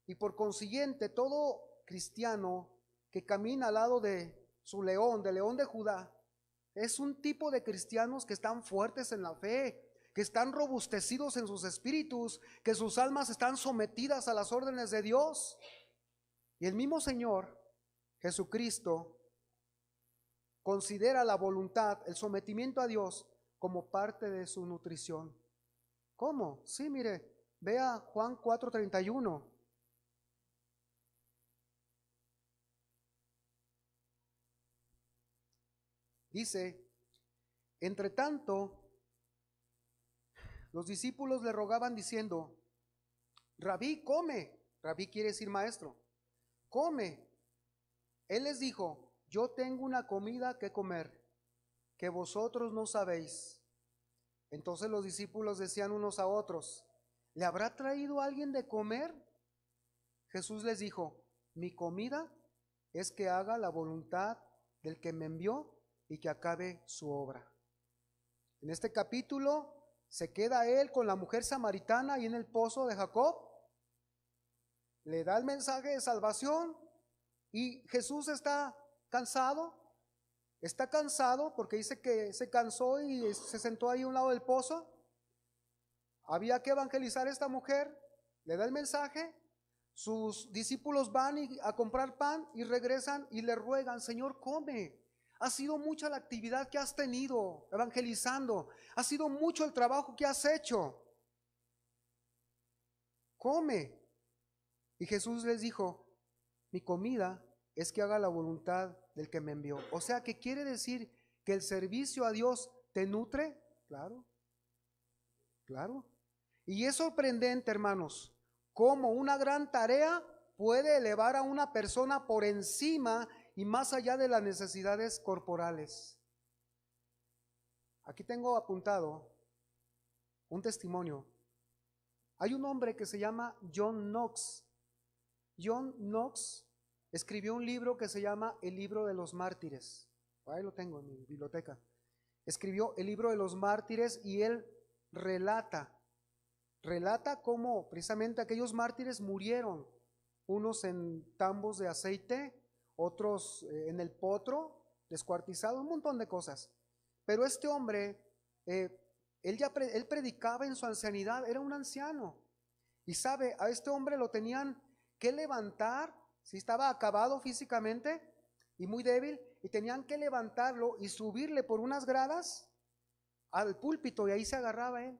Y por consiguiente, todo cristiano que camina al lado de su león, del león de Judá, es un tipo de cristianos que están fuertes en la fe, que están robustecidos en sus espíritus, que sus almas están sometidas a las órdenes de Dios. Y el mismo Señor Jesucristo considera la voluntad, el sometimiento a Dios como parte de su nutrición. ¿Cómo? Sí, mire, vea Juan 4:31. Dice: entre tanto, los discípulos le rogaban diciendo: Rabí, come. Rabí quiere decir maestro. Come. Él les dijo: yo tengo una comida que comer, que vosotros no sabéis. Entonces los discípulos decían unos a otros: ¿le habrá traído alguien de comer? Jesús les dijo: mi comida es que haga la voluntad del que me envió y que acabe su obra. En este capítulo se queda él con la mujer samaritana ahí en el pozo de Jacob, le da el mensaje de salvación y Jesús está cansado porque dice que se cansó y se sentó ahí a un lado del pozo. Había que evangelizar a esta mujer, le da el mensaje, sus discípulos van a comprar pan y regresan y le ruegan: Señor, come. Ha sido mucha la actividad que has tenido evangelizando, ha sido mucho el trabajo que has hecho. Come. Y Jesús les dijo: mi comida es que haga la voluntad del que me envió. O sea, ¿qué quiere decir? Que el servicio a Dios te nutre. Claro, claro. Y es sorprendente, hermanos, cómo una gran tarea puede elevar a una persona por encima y más allá de las necesidades corporales. Aquí tengo apuntado un testimonio. Hay un hombre que se llama John Knox. John Knox escribió un libro que se llama El Libro de los Mártires. Ahí lo tengo en mi biblioteca. Escribió El Libro de los Mártires y él relata cómo precisamente aquellos mártires murieron, unos en tambos de aceite, otros en el potro, descuartizados, un montón de cosas. Pero este hombre, él predicaba en su ancianidad, era un anciano. Y sabe, a este hombre lo tenían que levantar, si estaba acabado físicamente y muy débil, y tenían que levantarlo y subirle por unas gradas al púlpito, y ahí se agarraba él.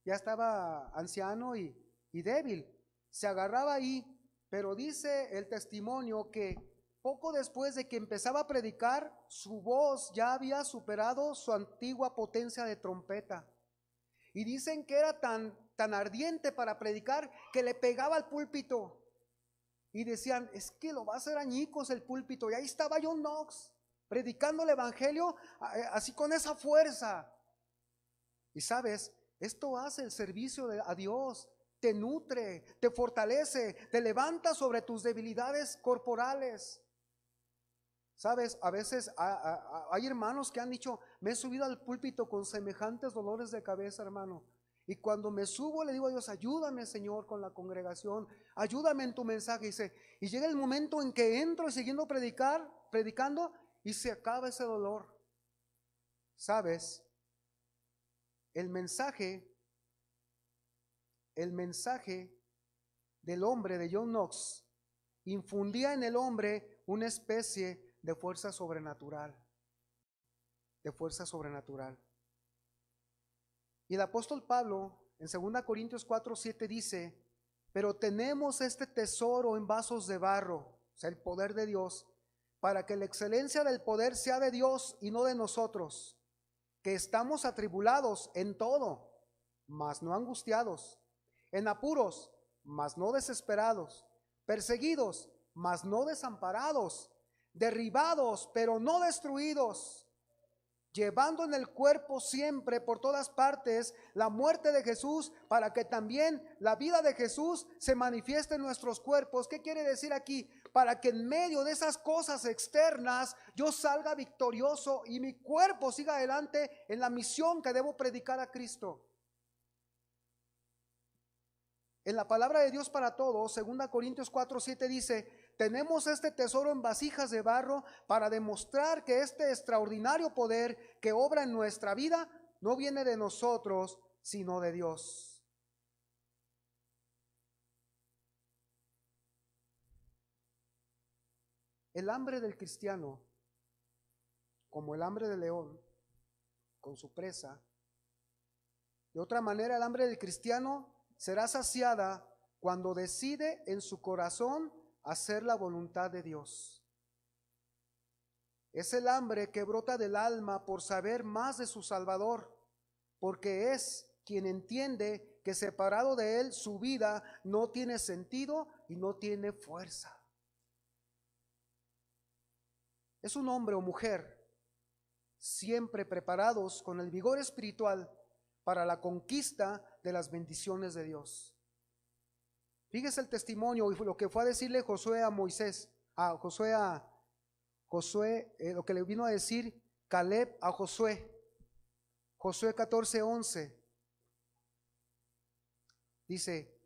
Ya estaba anciano y débil, se agarraba ahí. Pero dice el testimonio que poco después de que empezaba a predicar, su voz ya había superado su antigua potencia de trompeta. Y dicen que era tan ardiente para predicar que le pegaba al púlpito. Y decían: es que lo va a hacer añicos el púlpito. Y ahí estaba John Knox predicando el evangelio así con esa fuerza. Y sabes, esto hace el servicio a Dios. Te nutre, te fortalece, te levanta sobre tus debilidades corporales. Sabes, a veces hay hermanos que han dicho: me he subido al púlpito con semejantes dolores de cabeza, hermano. Y cuando me subo le digo a Dios: ayúdame, Señor, con la congregación, ayúdame en tu mensaje. Y llega el momento en que entro y siguiendo predicando, y se acaba ese dolor. Sabes, el mensaje del hombre de John Knox infundía en el hombre una especie de fuerza sobrenatural. Y el apóstol Pablo en 2 Corintios 4:7 dice: pero tenemos este tesoro en vasos de barro, o sea, el poder de Dios, para que la excelencia del poder sea de Dios y no de nosotros, que estamos atribulados en todo, mas no angustiados, en apuros, mas no desesperados, perseguidos, mas no desamparados, derribados, pero no destruidos, llevando en el cuerpo siempre por todas partes la muerte de Jesús, para que también la vida de Jesús se manifieste en nuestros cuerpos. ¿Qué quiere decir aquí? Para que en medio de esas cosas externas yo salga victorioso y mi cuerpo siga adelante en la misión que debo predicar a Cristo. En la palabra de Dios para todos, 2 Corintios 4:7 dice: tenemos este tesoro en vasijas de barro para demostrar que este extraordinario poder que obra en nuestra vida no viene de nosotros, sino de Dios. El hambre del cristiano, como el hambre del león con su presa, de otra manera el hambre del cristiano será saciada cuando decide en su corazón hacer la voluntad de Dios. Es el hambre que brota del alma por saber más de su Salvador, porque es quien entiende que separado de Él su vida no tiene sentido y no tiene fuerza. Es un hombre o mujer siempre preparados con el vigor espiritual para la conquista de las bendiciones de Dios. Fíjese el testimonio y lo que fue a decirle Josué a Moisés, a Josué, lo que le vino a decir Caleb a Josué. Josué 14:11 dice: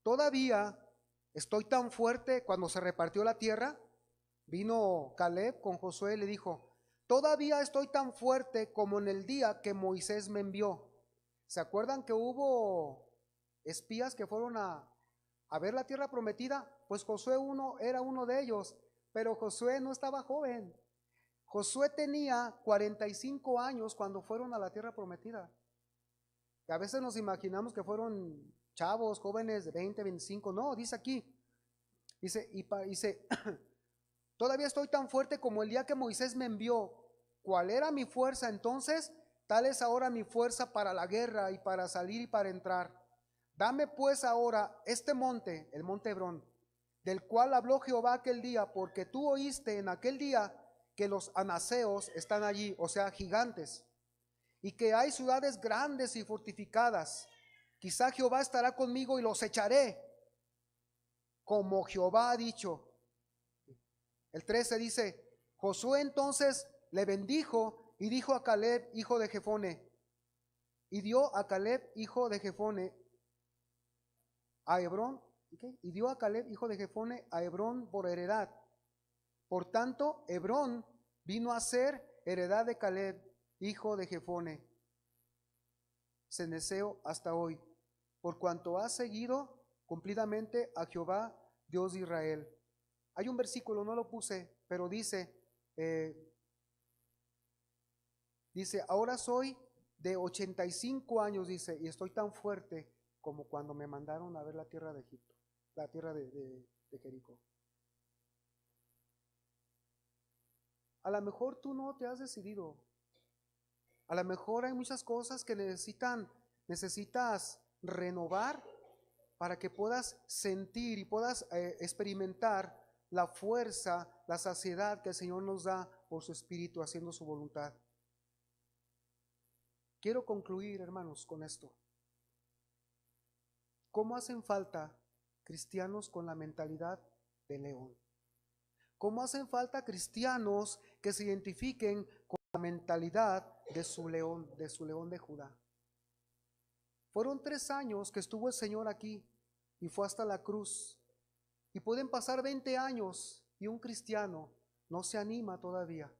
todavía estoy tan fuerte. Cuando se repartió la tierra, vino Caleb con Josué y le dijo: todavía estoy tan fuerte como en el día que Moisés me envió. ¿Se acuerdan que hubo espías que fueron a ver la tierra prometida? Pues Josué era uno de ellos, pero Josué no estaba joven. Josué tenía 45 años cuando fueron a la tierra prometida. Y a veces nos imaginamos que fueron chavos, jóvenes de 20, 25. No, dice aquí, dice, todavía estoy tan fuerte como el día que Moisés me envió. ¿Cuál era mi fuerza entonces? Tal es ahora mi fuerza para la guerra y para salir y para entrar. Dame pues ahora este monte, el monte Hebrón, del cual habló Jehová aquel día, porque tú oíste en aquel día que los anaseos están allí, o sea, gigantes, y que hay ciudades grandes y fortificadas. Quizá Jehová estará conmigo y los echaré, como Jehová ha dicho. El 13 dice: Josué entonces le bendijo y dijo a Caleb, hijo de Jefone, y dio a Caleb, hijo de Jefone, a Hebrón, y dio a Caleb, hijo de Jefone, a Hebrón por heredad. Por tanto, Hebrón vino a ser heredad de Caleb, hijo de Jefone, cenezeo hasta hoy, por cuanto ha seguido cumplidamente a Jehová, Dios de Israel. Hay un versículo, no lo puse, pero dice, ahora soy de 85 años, dice, y estoy tan fuerte como cuando me mandaron a ver la tierra de Egipto, la tierra de Jericó. A lo mejor tú no te has decidido. A lo mejor hay muchas cosas que necesitas renovar para que puedas sentir y puedas experimentar la fuerza, la saciedad que el Señor nos da por su Espíritu haciendo su voluntad. Quiero concluir, hermanos, con esto. ¿Cómo hacen falta cristianos con la mentalidad de león? ¿Cómo hacen falta cristianos que se identifiquen con la mentalidad de su león de Judá? Fueron 3 años que estuvo el Señor aquí y fue hasta la cruz. Y pueden pasar 20 años y un cristiano no se anima todavía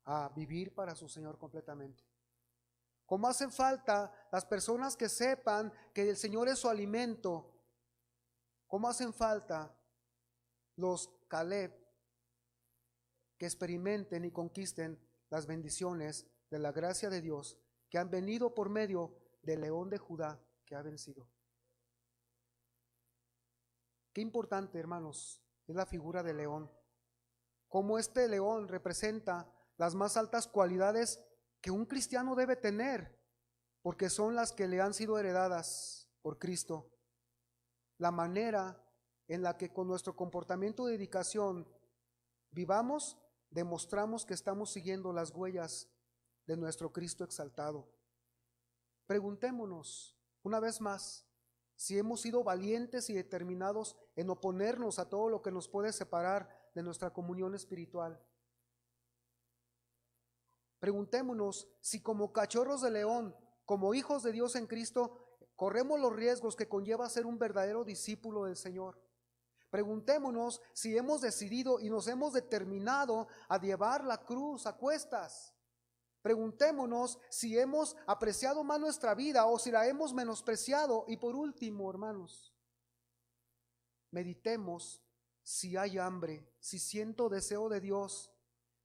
a vivir para su Señor completamente. ¿Cómo hacen falta las personas que sepan que el Señor es su alimento? ¿Cómo hacen falta los Caleb que experimenten y conquisten las bendiciones de la gracia de Dios que han venido por medio del león de Judá que ha vencido? Qué importante, hermanos, es la figura del león. Cómo este león representa las más altas cualidades que un cristiano debe tener, porque son las que le han sido heredadas por Cristo. La manera en la que con nuestro comportamiento de dedicación vivamos demostramos que estamos siguiendo las huellas de nuestro Cristo exaltado. Preguntémonos una vez más si hemos sido valientes y determinados en oponernos a todo lo que nos puede separar de nuestra comunión espiritual. Preguntémonos si como cachorros de león, como hijos de Dios en Cristo, corremos los riesgos que conlleva ser un verdadero discípulo del Señor. Preguntémonos si hemos decidido y nos hemos determinado a llevar la cruz a cuestas. Preguntémonos si hemos apreciado más nuestra vida o si la hemos menospreciado. Y por último, hermanos, meditemos si hay hambre, si siento deseo de Dios,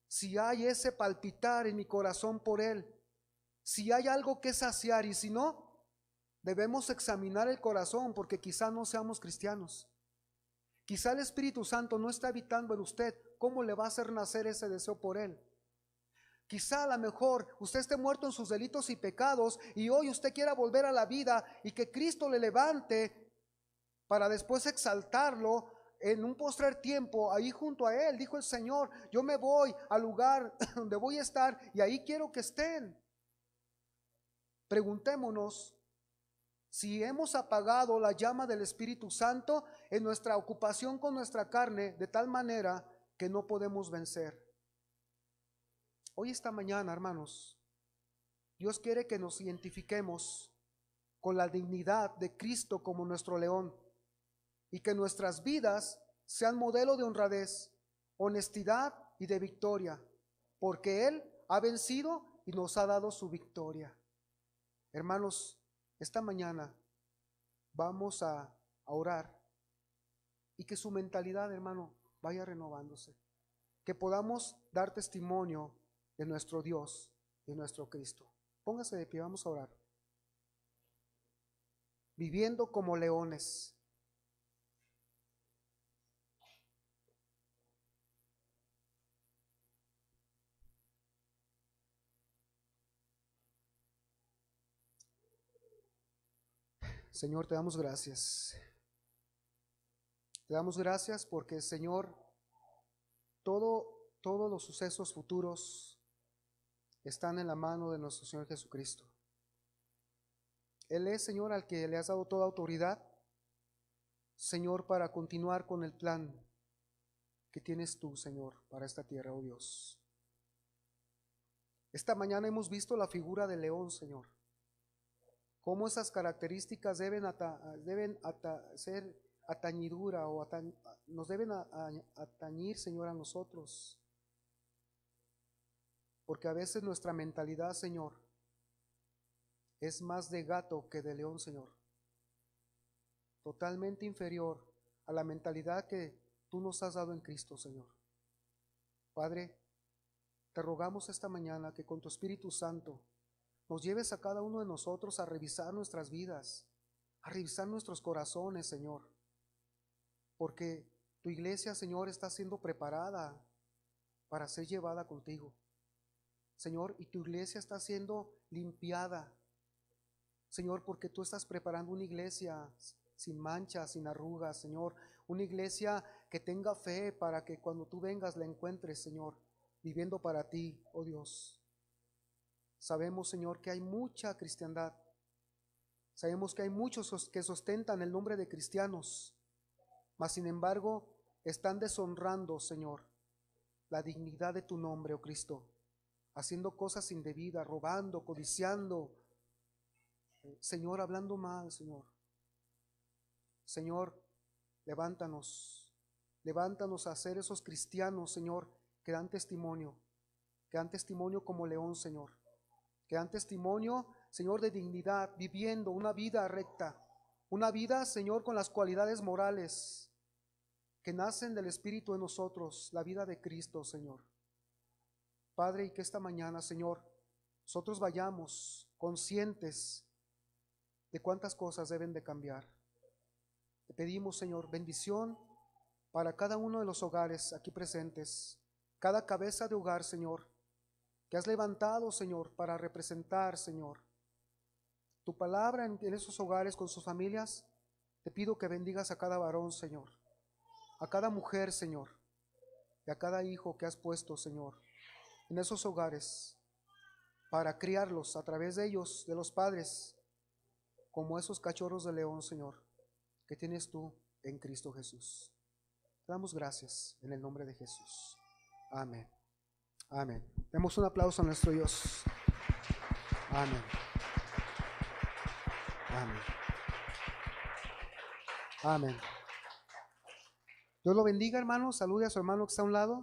si hay ese palpitar en mi corazón por Él, si hay algo que saciar, y si no, debemos examinar el corazón, porque quizá no seamos cristianos. Quizá el Espíritu Santo no está habitando en usted. ¿Cómo le va a hacer nacer ese deseo por Él? Quizá a lo mejor usted esté muerto en sus delitos y pecados y hoy usted quiera volver a la vida y que Cristo le levante para después exaltarlo en un postrer tiempo ahí junto a Él. Dijo el Señor: yo me voy al lugar donde voy a estar y ahí quiero que estén. Preguntémonos si hemos apagado la llama del Espíritu Santo en nuestra ocupación con nuestra carne de tal manera que no podemos vencer. Hoy, esta mañana, hermanos, Dios quiere que nos identifiquemos con la dignidad de Cristo como nuestro león y que nuestras vidas sean modelo de honradez, honestidad y de victoria, porque Él ha vencido y nos ha dado su victoria. Hermanos, esta mañana vamos a orar y que su mentalidad, hermano, vaya renovándose, que podamos dar testimonio de nuestro Dios, de nuestro Cristo. Póngase de pie, vamos a orar. Viviendo como leones. Señor, te damos gracias. Te damos gracias porque, Señor, todos los sucesos futuros están en la mano de nuestro Señor Jesucristo. Él es, Señor, al que le has dado toda autoridad, Señor, para continuar con el plan que tienes tú, Señor, para esta tierra, oh Dios. Esta mañana hemos visto la figura del león, Señor. Cómo esas características deben ser atañidura o nos deben atañir, Señor, a nosotros. Porque a veces nuestra mentalidad, Señor, es más de gato que de león, Señor. Totalmente inferior a la mentalidad que tú nos has dado en Cristo, Señor. Padre, te rogamos esta mañana que con tu Espíritu Santo nos lleves a cada uno de nosotros a revisar nuestras vidas, a revisar nuestros corazones, Señor. Porque tu iglesia, Señor, está siendo preparada para ser llevada contigo, Señor, y tu iglesia está siendo limpiada, Señor, porque tú estás preparando una iglesia sin manchas, sin arrugas, Señor, una iglesia que tenga fe para que cuando tú vengas la encuentres, Señor, viviendo para ti, oh Dios. Sabemos, Señor, que hay mucha cristiandad. Sabemos que hay muchos que sostentan el nombre de cristianos, mas sin embargo están deshonrando, Señor, la dignidad de tu nombre, oh Cristo, haciendo cosas indebidas, robando, codiciando, Señor, hablando mal, Señor. Señor, levántanos a ser esos cristianos, Señor, que dan testimonio como león, Señor, que dan testimonio, Señor, de dignidad, viviendo una vida recta, una vida, Señor, con las cualidades morales que nacen del Espíritu en nosotros, la vida de Cristo, Señor. Padre, y que esta mañana, Señor, nosotros vayamos conscientes de cuántas cosas deben de cambiar. Te pedimos, Señor, bendición para cada uno de los hogares aquí presentes, cada cabeza de hogar, Señor, que has levantado, Señor, para representar, Señor, tu palabra en esos hogares con sus familias. Te pido que bendigas a cada varón, Señor, a cada mujer, Señor, y a cada hijo que has puesto, Señor, en esos hogares, para criarlos a través de ellos, de los padres, como esos cachorros de león, Señor, que tienes tú en Cristo Jesús. Te damos gracias en el nombre de Jesús. Amén. Amén. Demos un aplauso a nuestro Dios. Amén. Amén. Amén. Dios lo bendiga, hermano. Salude a su hermano que está a un lado.